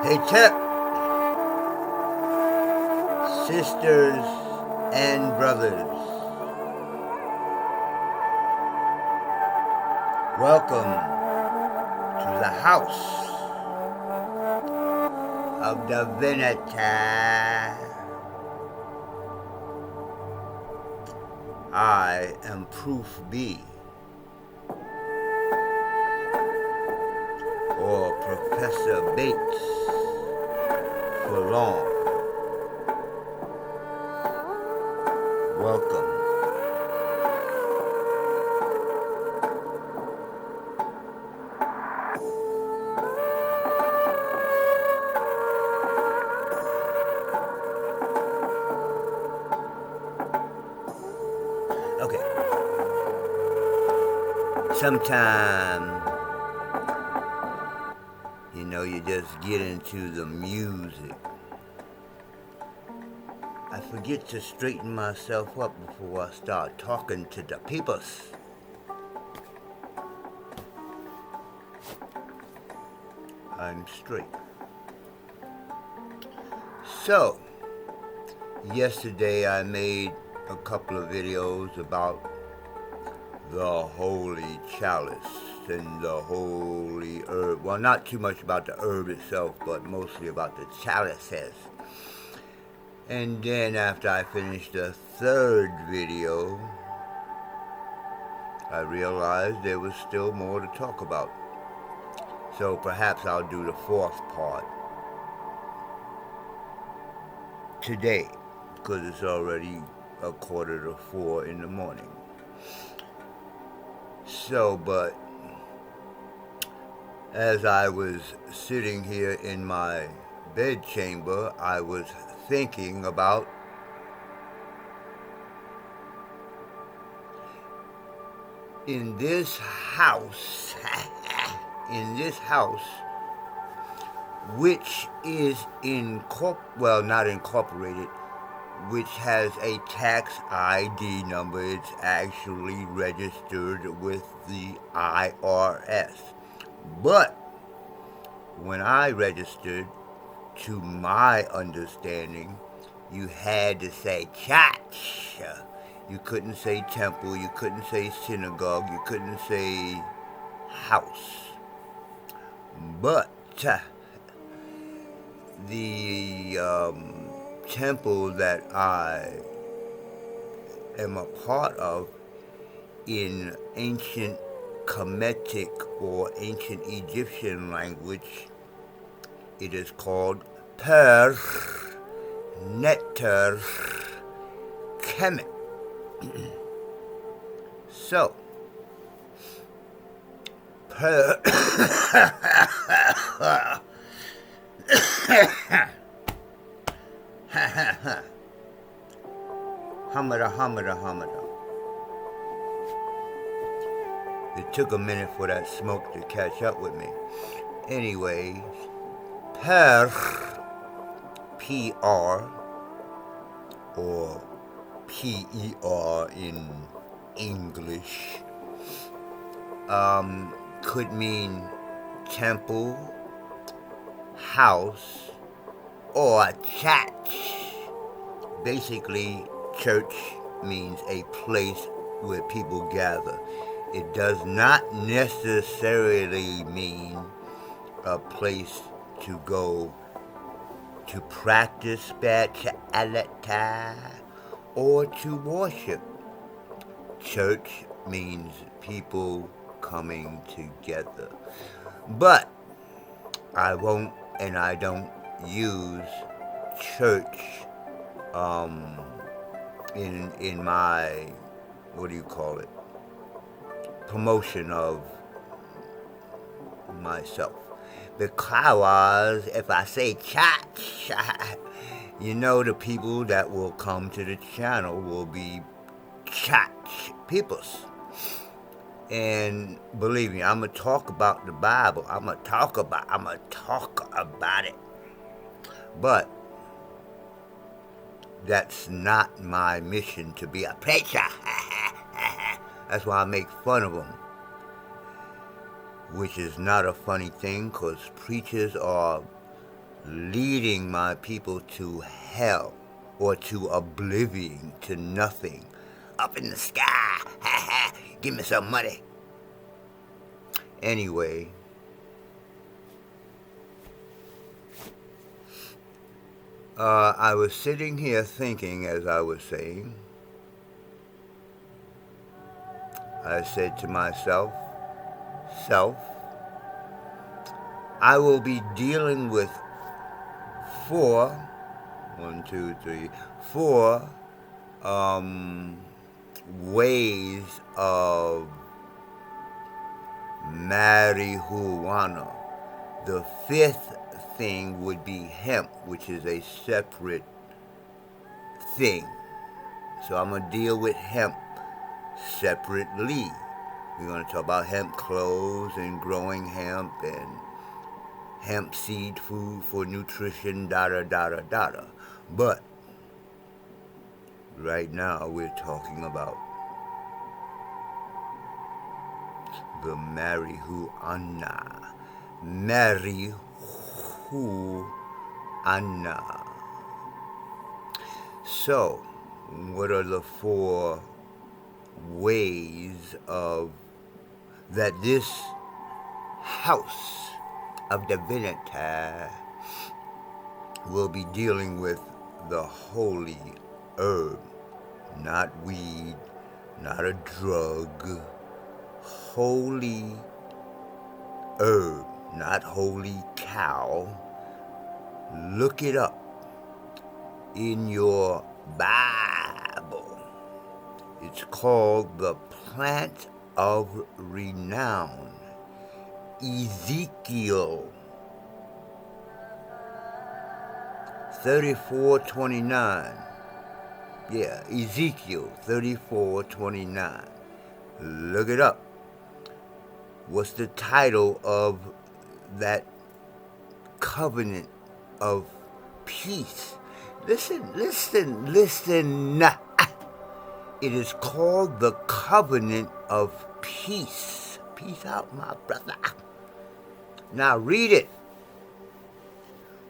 Hey, Tip, sisters and brothers, welcome to the house of divinity. I am Proof B, or Professor Bates for long. Welcome. Okay, sometime, you just get into the music. I forget to straighten myself up before I start talking to the peoples. I'm straight. So, yesterday I made a couple of videos about the holy chalice and the holy herb. Well, not too much about the herb itself, but mostly about the chalices. And then after I finished the third video, I realized there was still more to talk about. So perhaps I'll do the fourth part today, because it's already 3:45 in the morning. So, but as I was sitting here in my bedchamber, I was thinking about in this house, which is not incorporated, which has a tax ID number. It's actually registered with the IRS. But when I registered, to my understanding, you had to say church. You couldn't say temple, you couldn't say synagogue, you couldn't say house. But the temple that I am a part of in ancient Kemetic or ancient Egyptian language, it is called Per Neter Kemet. So, per Hamada. It took a minute for that smoke to catch up with me. Anyways, Per, P-R, or P-E-R in English, could mean temple, house, or church. Basically, church means a place where people gather. It does not necessarily mean a place to go to practice spirituality or to worship. Church means people coming together. But I won't and I don't use church in my, promotion of myself. Because if I say church, the people that will come to the channel will be church peoples. And believe me, I'm going to talk about the Bible. I'm going to talk about it. But that's not my mission to be a preacher. That's why I make fun of them. Which is not a funny thing, because preachers are leading my people to hell or to oblivion, to nothing. Up in the sky, ha ha, give me some money. Anyway, I was sitting here thinking, as I was saying, I said to myself, self, I will be dealing with four, one, two, three, four ways of marijuana. The fifth thing would be hemp, which is a separate thing. So I'm going to deal with hemp separately. We're going to talk about hemp clothes and growing hemp and hemp seed food for nutrition, da-da-da-da-da-da. But right now we're talking about the marijuana. Marijuana. So, what are the four ways of that this house of divinity will be dealing with the holy herb, not weed, not a drug, holy herb, not holy cow. Look it up in your Bible. It's called the plant of renown. Ezekiel 34:29. Yeah, Ezekiel 34:29. Look it up. What's the title of that covenant of peace? Listen. It is called the covenant of peace. Peace out, my brother. Now read it.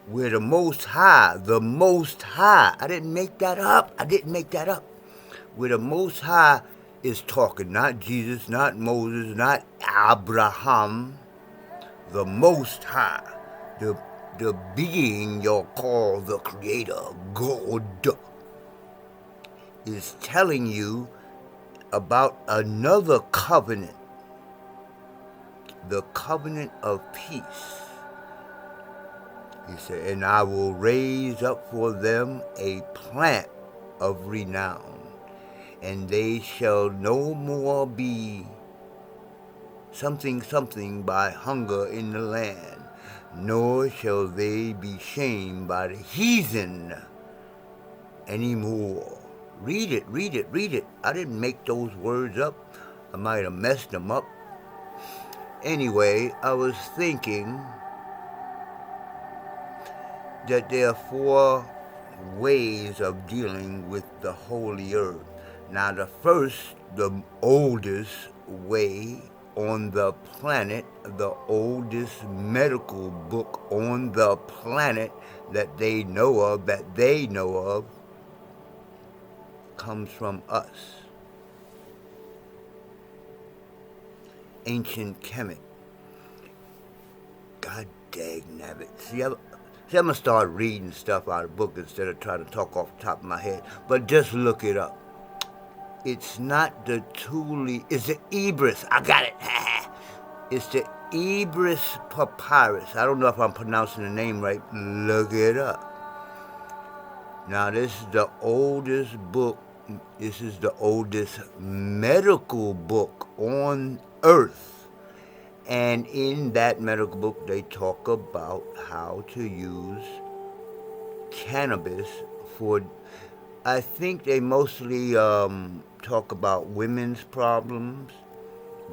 Where the Most High, I didn't make that up. Where the Most High is talking, not Jesus, not Moses, not Abraham. The Most High, the being you'll call the Creator, God, is telling you about another covenant, the covenant of peace. He said, and I will raise up for them a plant of renown, and they shall no more be something by hunger in the land, nor shall they be shamed by the heathen anymore. Read it. I didn't make those words up. I might have messed them up. Anyway, I was thinking that there are four ways of dealing with the holy herb. Now the first, the oldest way on the planet, the oldest medical book on the planet that they know of, comes from us. Ancient Kemet. God dang nabbit. See, I'm going to start reading stuff out of the book instead of trying to talk off the top of my head. But just look it up. It's not the Thule, it's the Ebris. I got it. It's the Ebris papyrus. I don't know if I'm pronouncing the name right. Look it up. Now, this is the oldest book. This is the oldest medical book on earth. And in that medical book, they talk about how to use cannabis for, I think they mostly talk about women's problems,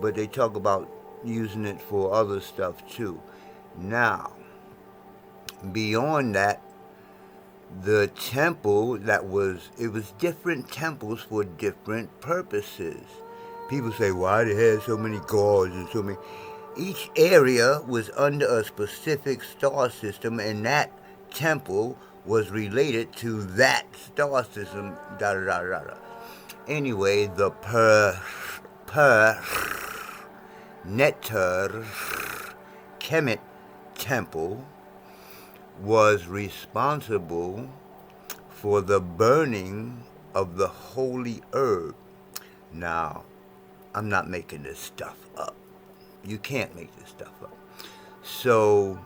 but they talk about using it for other stuff too. Now, beyond that, the temple it was different temples for different purposes. People say, why they had so many gods and so many. Each area was under a specific star system, and that temple was related to that star system, da da da da da. Anyway, the Neter Kemet temple was responsible for the burning of the holy herb. Now, I'm not making this stuff up. You can't make this stuff up. So,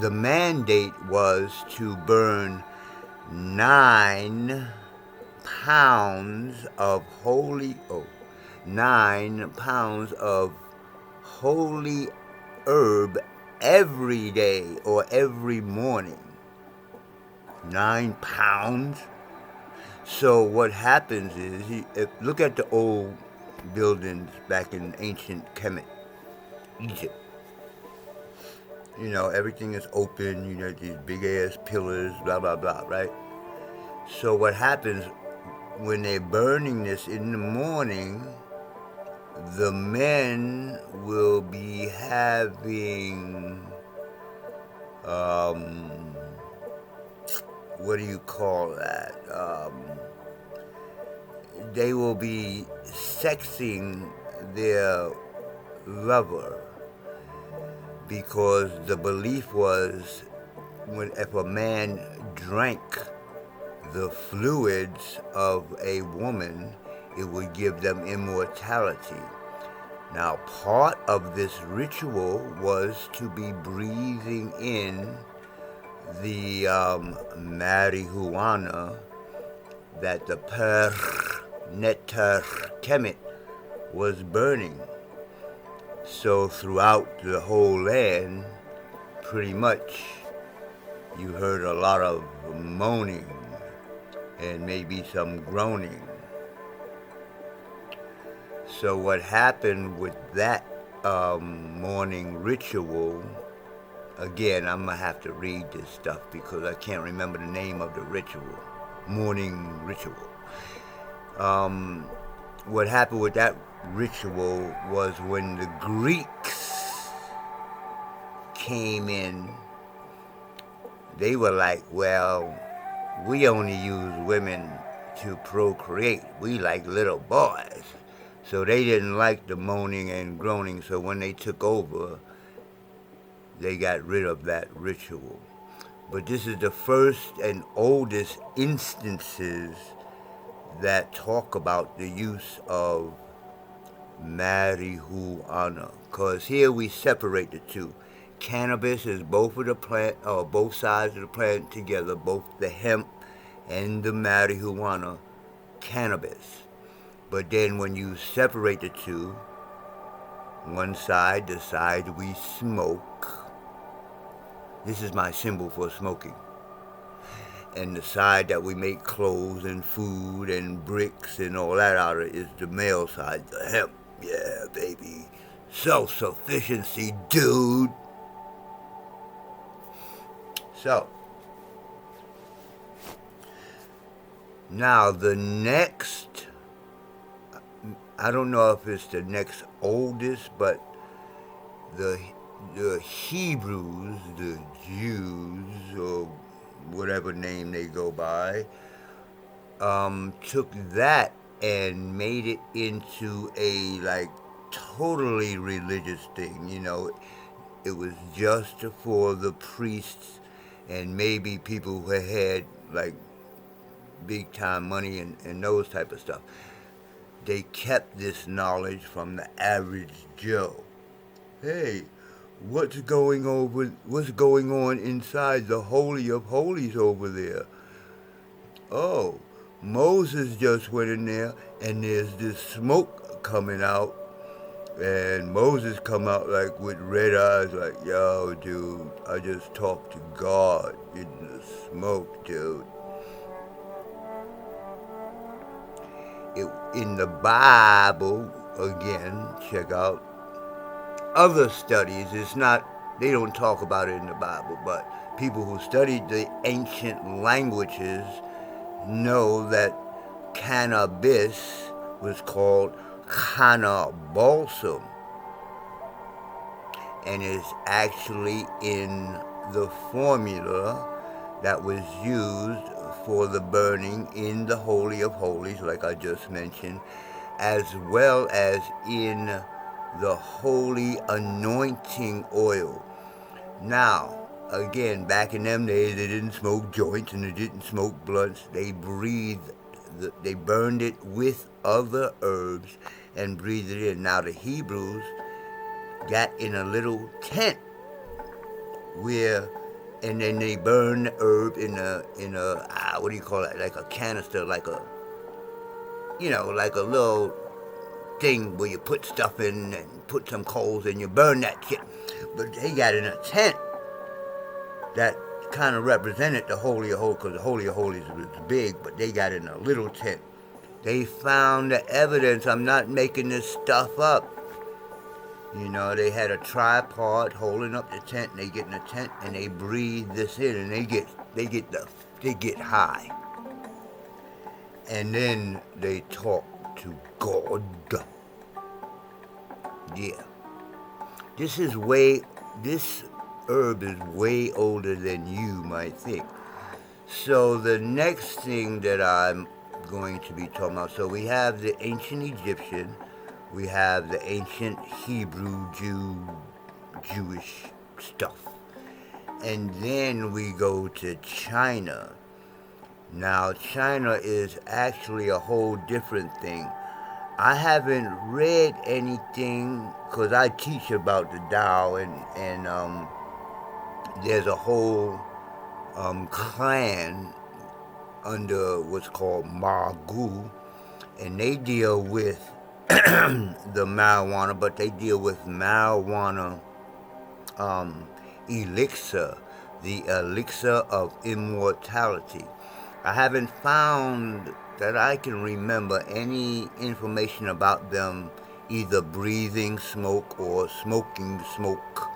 the mandate was to burn 9 pounds of 9 pounds of holy herb every day or every morning. 9 pounds. So what happens is, look at the old buildings back in ancient Kemet, Egypt. Everything is open, these big ass pillars, blah, blah, blah, right? So what happens when they're burning this in the morning, the men will be having, what do you call that? They will be sexing their lover, because the belief was if a man drank the fluids of a woman, it would give them immortality. Now, part of this ritual was to be breathing in the marijuana that the Neter Kemet was burning. So throughout the whole land, pretty much, you heard a lot of moaning and maybe some groaning. So what happened with that morning ritual, again, I'm going to have to read this stuff because I can't remember the name of the morning ritual. What happened with that ritual was when the Greeks came in, they were like, well, we only use women to procreate. We like little boys. So they didn't like the moaning and groaning, so when they took over, they got rid of that ritual. But this is the first and oldest instances that talk about the use of marijuana, because here we separate the two. Cannabis is both of the plant, or both sides of the plant together, both the hemp and the marijuana, cannabis. But then when you separate the two, one side, the side we smoke, this is my symbol for smoking, and the side that we make clothes and food and bricks and all that out of is the male side, the hemp. Yeah, baby. Self-sufficiency, dude. So, now the next, I don't know if it's the next oldest, but the Hebrews, the Jews, or whatever name they go by, took that and made it into a totally religious thing. It was just for the priests and maybe people who had big time money and those type of stuff. They kept this knowledge from the average Joe. Hey, what's going on inside the Holy of Holies over there? Oh, Moses just went in there and there's this smoke coming out, and Moses come out with red eyes yo, dude, I just talked to God in the smoke, dude. In the Bible, again, check out other studies. They don't talk about it in the Bible, but people who studied the ancient languages know that cannabis was called canna balsam. and it's actually in the formula that was used for the burning in the Holy of Holies, like I just mentioned, as well as in the holy anointing oil. Now, again, back in them days, they didn't smoke joints and they didn't smoke blunts. They they burned it with other herbs and breathed it in. Now, the Hebrews got in a little tent where, and then they burned the herb in a what do you call it? Like a canister, like a, like a little thing where you put stuff in and put some coals and you burn that shit. But they got in a tent that kind of represented the Holy of Holies, because the Holy of Holies was big, but they got in a little tent. They found the evidence. I'm not making this stuff up. They had a tripod holding up the tent, and they get in the tent and they breathe this in, and they get high, and then they talk to God. Yeah, this herb is way older than you might think. So the next thing that I'm going to be talking about, so we have the ancient Egyptian, we have the ancient Hebrew Jewish stuff, and then we go to China. Now, China is actually a whole different thing. I haven't read anything, because I teach about the Tao, and there's a whole clan under what's called Magu, and they deal with the marijuana, but they deal with marijuana elixir, the elixir of immortality. I haven't found that I can remember any information about them either breathing smoke or smoking smoke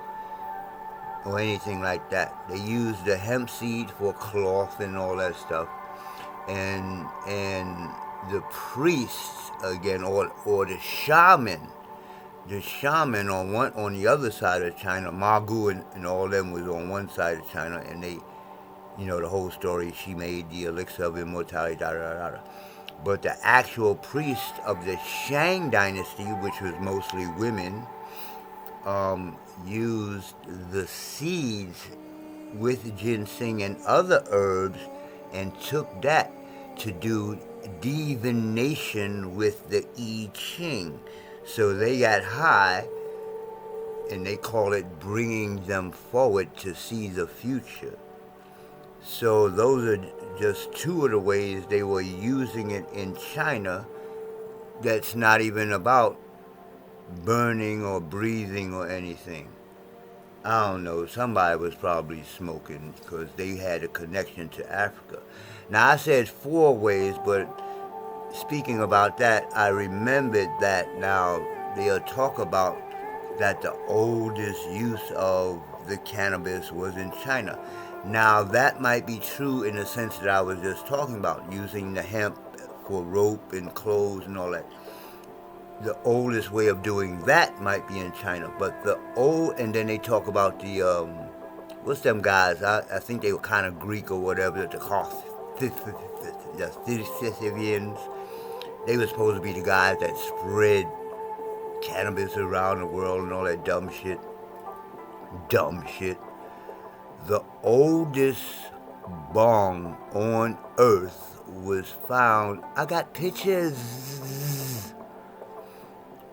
or anything like that. They use the hemp seed for cloth and all that stuff, and the priests again, or the shaman. The shaman on the other side of China, Magu and all them was on one side of China, and they, the whole story. She made the elixir of immortality, da da da da. But the actual priest of the Shang dynasty, which was mostly women, used the seeds with ginseng and other herbs and took that to do divination with the I Ching. So they got high, and they call it bringing them forward to see the future. So those are just two of the ways they were using it in China. That's not even about burning or breathing or anything. I don't know, somebody was probably smoking because they had a connection to Africa. Now, I said 4 ways, but speaking about that, I remembered that now they'll talk about that the oldest use of the cannabis was in China. Now, that might be true in the sense that I was just talking about, using the hemp for rope and clothes and all that. The oldest way of doing that might be in China, but and then they talk about the, what's them guys? I think they were kind of Greek or whatever, the Scythians. They were supposed to be the guys that spread cannabis around the world and all that dumb shit. Dumb shit. The oldest bong on earth was found, I got pictures,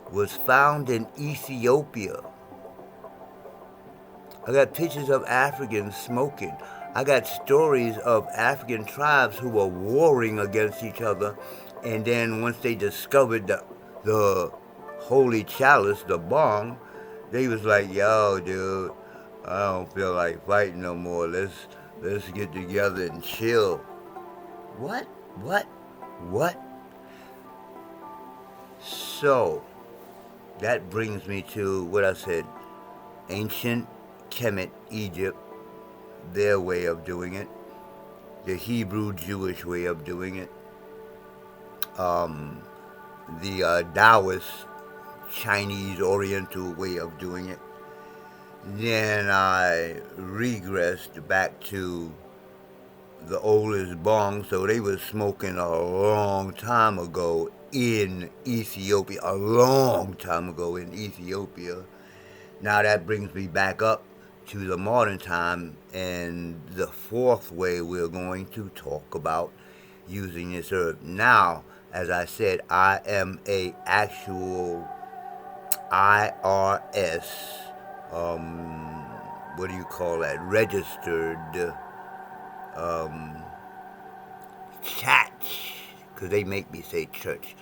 was found in Ethiopia. I got pictures of Africans smoking. I got stories of African tribes who were warring against each other, and then once they discovered the holy chalice, the bong, they was like, yo, dude, I don't feel like fighting no more. Let's get together and chill. What? So, that brings me to what I said. Ancient Kemet, Egypt, their way of doing it. The Hebrew Jewish way of doing it. The Taoist Chinese Oriental way of doing it. Then I regressed back to the oldest bong, so they was smoking a long time ago in Ethiopia. A long time ago in Ethiopia. Now that brings me back up to the modern time, and the fourth way we're going to talk about using this herb. Now, as I said, I am a actual IRS, what do you call that? Registered um, church, because they make me say church.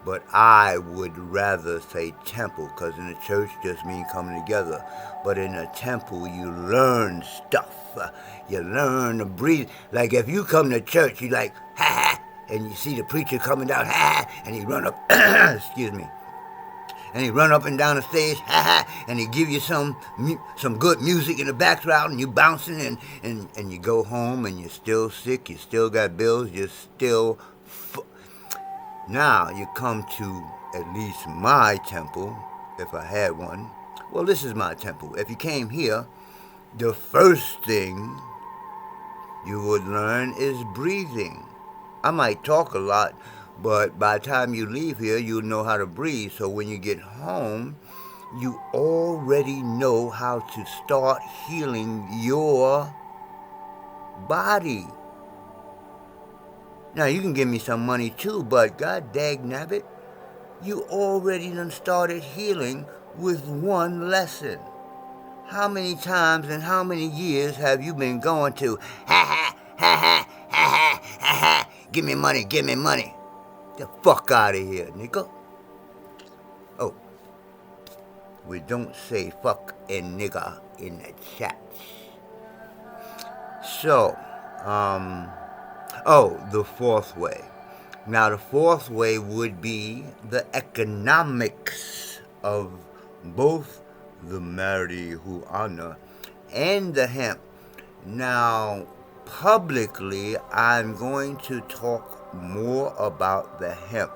But I would rather say temple, because in the church just means coming together. But in a temple, you learn stuff. You learn to breathe. Like if you come to church, you like, ha ha, and you see the preacher coming down, ha ha, and he run up, excuse me, and he run up and down the stage, ha ha, and he give you some good music in the background, and you bouncing, and you go home, and you're still sick, you still got bills, you're still. Now you come to at least my temple, if I had one. Well, this is my temple. If you came here, the first thing you would learn is breathing. I might talk a lot, but by the time you leave here, you'll know how to breathe. So when you get home, you already know how to start healing your body. Now, you can give me some money too, but god dag nabbit, you already done started healing with one lesson. How many times and how many years have you been going to, ha ha, ha ha, ha ha, ha ha, give me money, give me money. Get the fuck out of here, nigga. Oh, we don't say fuck and nigga in the chat. So, the fourth way. Now, the fourth way would be the economics of both the marijuana and the hemp. Now, publicly, I'm going to talk more about the hemp.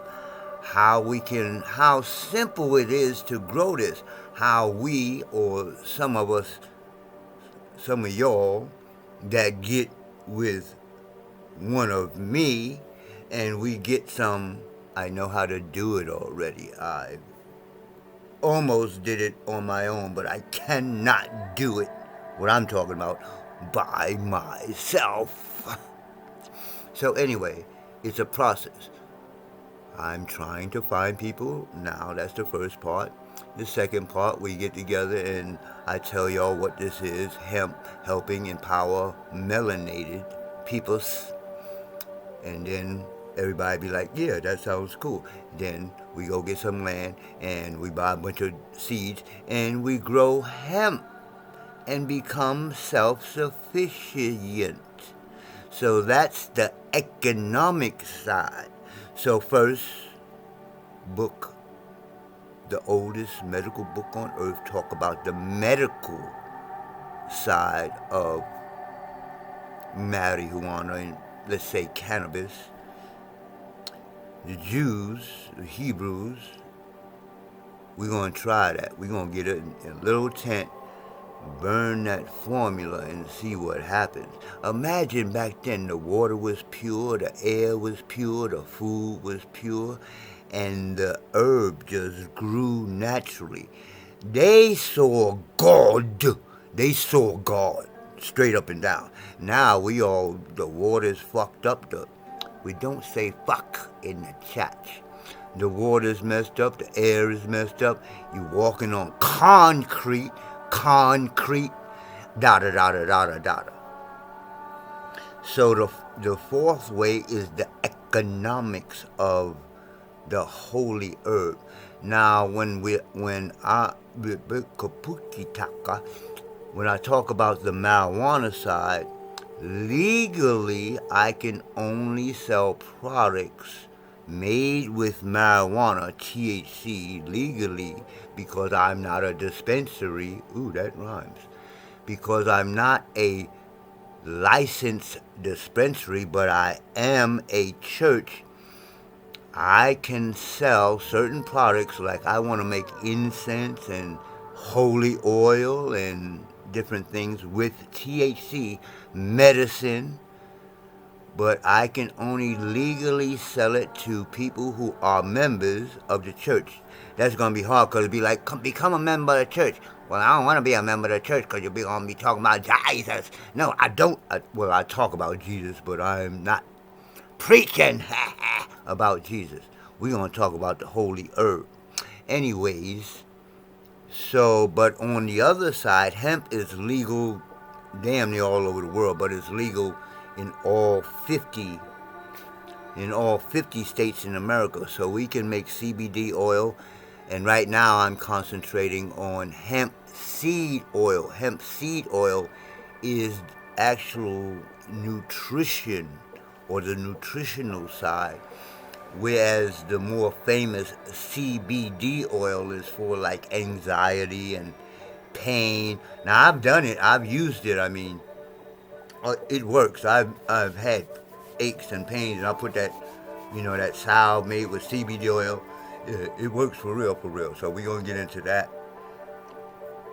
How simple it is to grow this. How we, or some of us, some of y'all that get with one of me, and we get some. I know how to do it already. I almost did it on my own, but I cannot do it, what I'm talking about, by myself. So anyway, it's a process. I'm trying to find people now. That's the first part. The second part, we get together and I tell y'all what this is. Hemp helping empower melanated peoples. And then everybody be like, yeah, that sounds cool. Then we go get some land and we buy a bunch of seeds and we grow hemp and become self-sufficient. So that's the economic side. So first book, the oldest medical book on earth, talk about the medical side of marijuana and, let's say, cannabis. The Jews, the Hebrews, we're going to try that. We're going to get it in a little tent, burn that formula, and see what happens. Imagine back then the water was pure, the air was pure, the food was pure, and the herb just grew naturally. They saw God. They saw God straight up and down. Now the water's fucked up. We don't say fuck in the chat. The water's messed up, the air is messed up. You walking on concrete, da da da da da da da. So the fourth way is the economics of the holy herb. Now, when I talk about the marijuana side, legally I can only sell products made with marijuana, THC, legally, because I'm not a dispensary. Ooh, that rhymes. Because I'm not a licensed dispensary, but I am a church. I can sell certain products, like I want to make incense and holy oil and different things with THC medicine, but I can only legally sell it to people who are members of the church. That's going to be hard because it'll be like, become a member of the church. Well, I don't want to be a member of the church because you'll be going to be talking about Jesus. No, I don't. I talk about Jesus, but I'm not preaching about Jesus. We're going to talk about the holy herb. Anyways, so, but on the other side, hemp is legal damn near all over the world, but it's legal in all 50 states in America. So we can make CBD oil, and right now I'm concentrating on hemp seed oil. Hemp seed oil is actual nutrition, or the nutritional side, whereas the more famous CBD oil is for like anxiety and pain. Now I've done it, I've used it. I mean, it works. I've had aches and pains, and I put that, that salve made with CBD oil. It works for real, for real. So we're gonna get into that.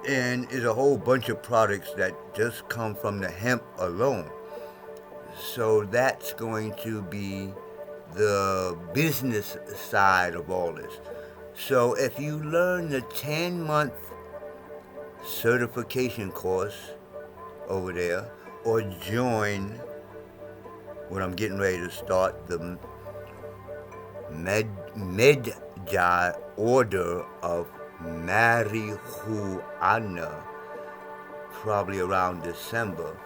And it's a whole bunch of products that just come from the hemp alone. So that's going to be the business side of all this. So if you learn the 10-month certification course over there, or join what I'm getting ready to start, the Medjai Order of Marijuana, probably around December,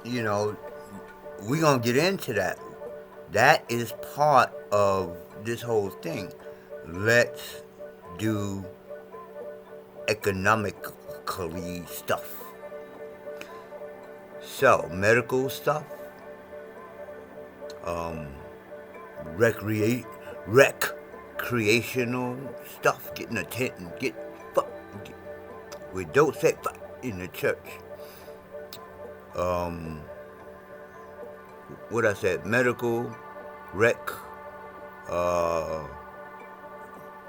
we're going to get into that. That is part of this whole thing. Let's do economically stuff. So, medical stuff, um, recreational stuff, getting a tent and get fucked. We don't say fuck in the church. What I said, medical, rec,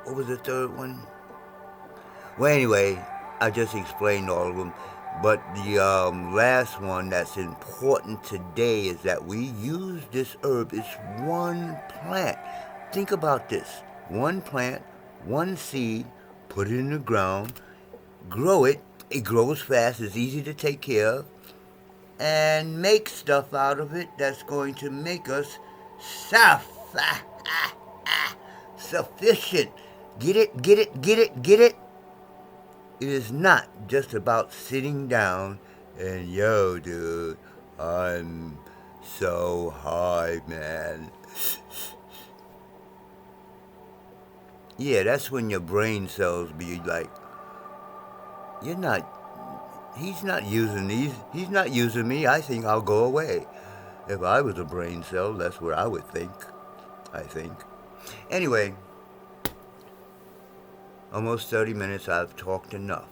what was the third one? Well, anyway, I just explained all of them. But the last one that's important today is that we use this herb. It's one plant. Think about this. One plant, one seed, put it in the ground, grow it. It grows fast. It's easy to take care of. And make stuff out of it that's going to make us sufficient. Get it, get it, get it, get it? It is not just about sitting down and, yo, dude, I'm so high, man. Yeah, that's when your brain cells be like, he's not using these, he's not using me, I think I'll go away. If I was a brain cell, that's what I would think, I think. Anyway, almost 30 minutes, I've talked enough.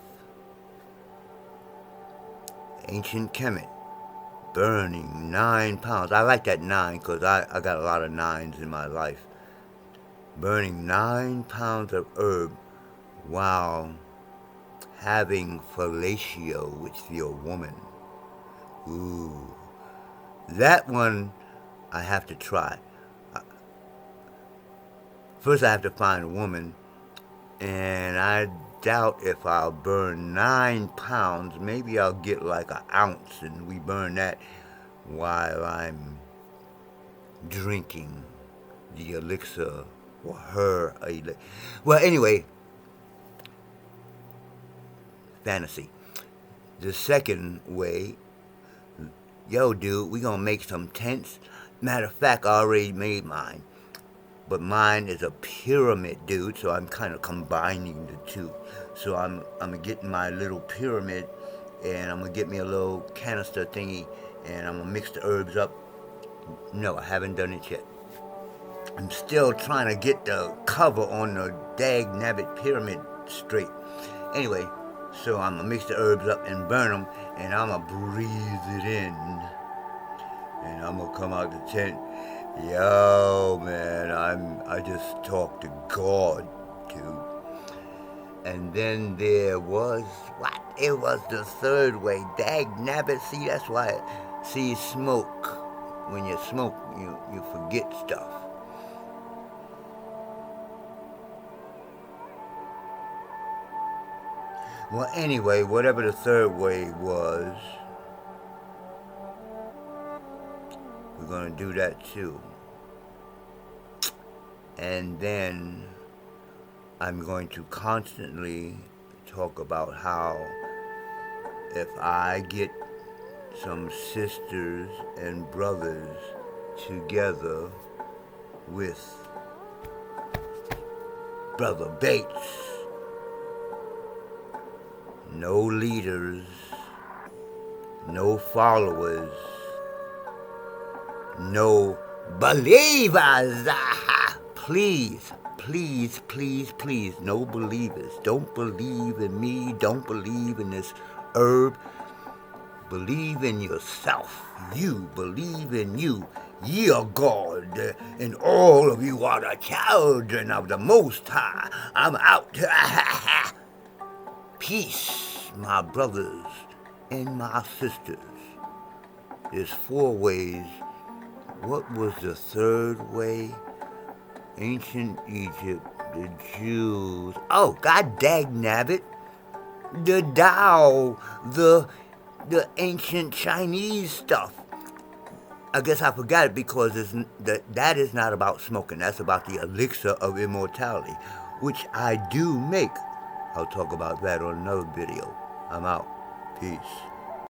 Ancient Kemet, burning 9 pounds. I like that 9 because I got a lot of 9s in my life. Burning 9 pounds of herb while having fellatio with your woman. Ooh. That one I have to try. First I have to find a woman, and I doubt if I'll burn 9 pounds. Maybe I'll get like an ounce, and we burn that while I'm drinking the elixir, or her elixir. Well, anyway, fantasy. The second way, yo, dude, we gonna make some tents. Matter of fact, I already made mine. But mine is a pyramid, dude, so I'm kind of combining the two. So I'm getting my little pyramid, and I'm going to get me a little canister thingy, and I'm going to mix the herbs up. No, I haven't done it yet. I'm still trying to get the cover on the dag-nabbit pyramid straight. Anyway, so I'm going to mix the herbs up and burn them, and I'm going to breathe it in. And I'm going to come out the tent. Yo, man, I just talked to God, dude. And then there was what? It was the third way. Dag nabbit. See, that's why. See, smoke. When you smoke, you forget stuff. Well, anyway, whatever the third way was, we're going to do that too. And then I'm going to constantly talk about how if I get some sisters and brothers together with Brother Bates, no leaders, no followers, no believers. Please, please, please, please, no believers. Don't believe in me. Don't believe in this herb. Believe in yourself. You believe in you. Ye are God, and all of you are the children of the Most High. I'm out. Peace, my brothers and my sisters. There's four ways. What was the third way? Ancient Egypt, the Jews. Oh, god dag nabbit. The Tao, the ancient Chinese stuff. I guess I forgot it because that is not about smoking. That's about the elixir of immortality, which I do make. I'll talk about that on another video. I'm out. Peace.